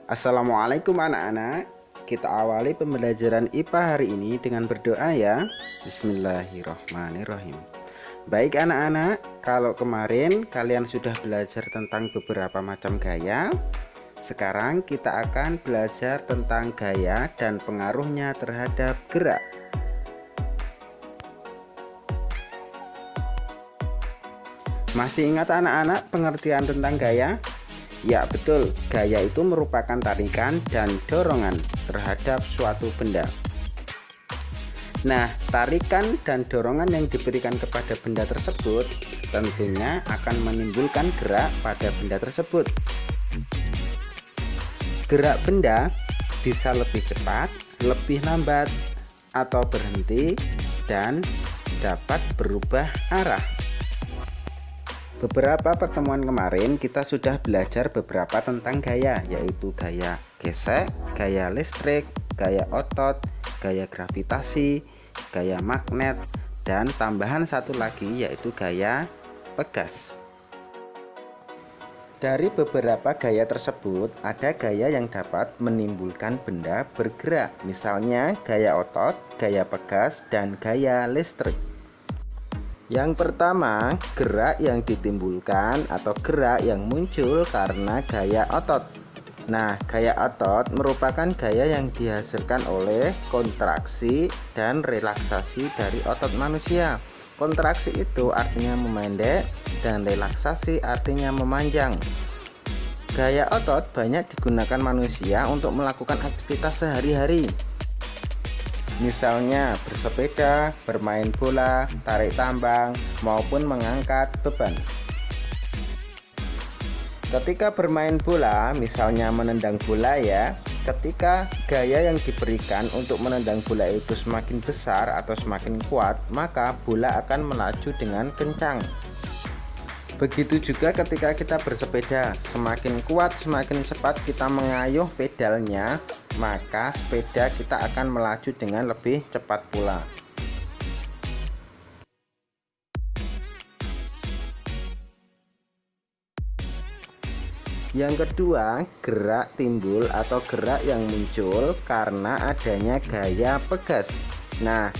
Assalamualaikum anak-anak. Kita awali pembelajaran IPA hari ini dengan berdoa ya. Bismillahirrohmanirrohim. Baik anak-anak, kalau kemarin kalian sudah belajar tentang beberapa macam gaya, sekarang kita akan belajar tentang gaya dan pengaruhnya terhadap gerak. Masih ingat anak-anak pengertian tentang gaya? Ya betul, gaya itu merupakan tarikan dan dorongan terhadap suatu benda. Nah, tarikan dan dorongan yang diberikan kepada benda tersebut tentunya akan menimbulkan gerak pada benda tersebut. Gerak benda bisa lebih cepat, lebih lambat, atau berhenti, dan dapat berubah arah. Beberapa pertemuan kemarin kita sudah belajar beberapa tentang gaya, yaitu gaya gesek, gaya listrik, gaya otot, gaya gravitasi, gaya magnet, dan tambahan satu lagi yaitu gaya pegas. Dari beberapa gaya tersebut, ada gaya yang dapat menimbulkan benda bergerak, misalnya gaya otot, gaya pegas, dan gaya listrik. Yang pertama, gerak yang ditimbulkan atau gerak yang muncul karena gaya otot. Nah, gaya otot merupakan gaya yang dihasilkan oleh kontraksi dan relaksasi dari otot manusia. Kontraksi itu artinya memendek dan relaksasi artinya memanjang. Gaya otot banyak digunakan manusia untuk melakukan aktivitas sehari-hari. Misalnya bersepeda, bermain bola, tarik tambang, maupun mengangkat beban. Ketika bermain bola, misalnya menendang bola ya, ketika gaya yang diberikan untuk menendang bola itu semakin besar atau semakin kuat, maka bola akan melaju dengan kencang. Begitu juga ketika kita bersepeda, semakin kuat, semakin cepat kita mengayuh pedalnya, maka sepeda kita akan melaju dengan lebih cepat pula. Yang kedua, gerak timbul atau gerak yang muncul karena adanya gaya pegas. Nah,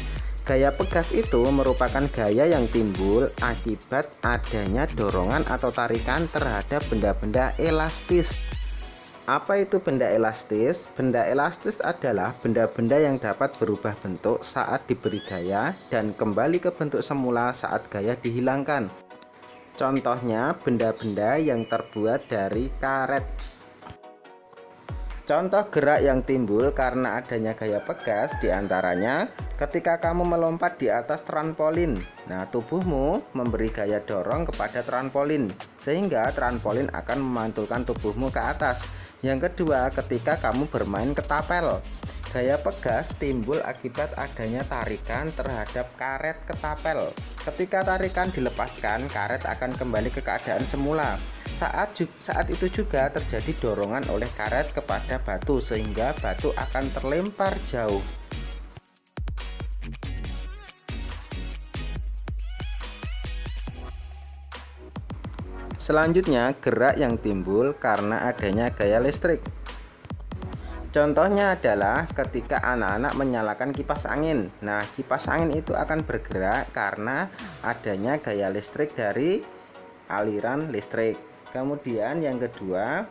gaya pegas itu merupakan gaya yang timbul akibat adanya dorongan atau tarikan terhadap benda-benda elastis. Apa itu benda elastis? Benda elastis adalah benda-benda yang dapat berubah bentuk saat diberi gaya dan kembali ke bentuk semula saat gaya dihilangkan. Contohnya benda-benda yang terbuat dari karet. Contoh gerak yang timbul karena adanya gaya pegas diantaranya ketika kamu melompat di atas trampolin. Nah, tubuhmu memberi gaya dorong kepada trampolin sehingga trampolin akan memantulkan tubuhmu ke atas. Yang kedua, ketika kamu bermain ketapel. Gaya pegas timbul akibat adanya tarikan terhadap karet ketapel. Ketika tarikan dilepaskan, karet akan kembali ke keadaan semula. Saat itu juga terjadi dorongan oleh karet kepada batu sehingga batu akan terlempar jauh. Selanjutnya, gerak yang timbul karena adanya gaya listrik. Contohnya adalah ketika anak-anak menyalakan kipas angin. Nah, kipas angin itu akan bergerak karena adanya gaya listrik dari aliran listrik. Kemudian yang kedua,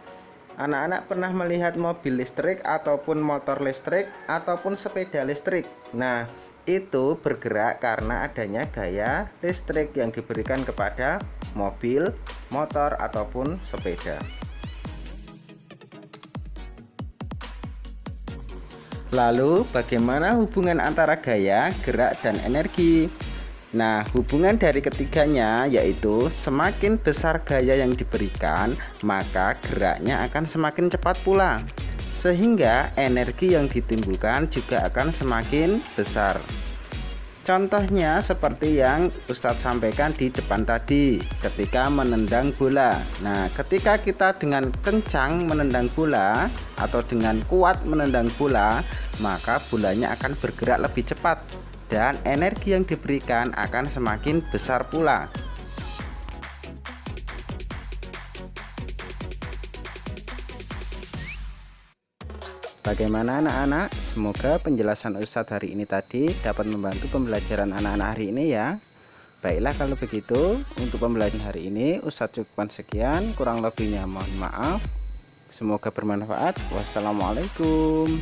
anak-anak pernah melihat mobil listrik ataupun motor listrik ataupun sepeda listrik. Nah, itu bergerak karena adanya gaya listrik yang diberikan kepada mobil, motor ataupun sepeda. Lalu, bagaimana hubungan antara gaya, gerak, dan energi? Nah, hubungan dari ketiganya yaitu semakin besar gaya yang diberikan, maka geraknya akan semakin cepat pula. Sehingga energi yang ditimbulkan juga akan semakin besar. Contohnya seperti yang Ustadz sampaikan di depan tadi ketika menendang bola. Nah, ketika kita dengan kencang menendang bola atau dengan kuat menendang bola, maka bolanya akan bergerak lebih cepat dan energi yang diberikan akan semakin besar pula. Bagaimana anak-anak? Semoga penjelasan Ustadz hari ini tadi dapat membantu pembelajaran anak-anak hari ini ya. Baiklah kalau begitu, untuk pembelajaran hari ini Ustadz cukupkan sekian, kurang lebihnya mohon maaf. Semoga bermanfaat. Wassalamualaikum.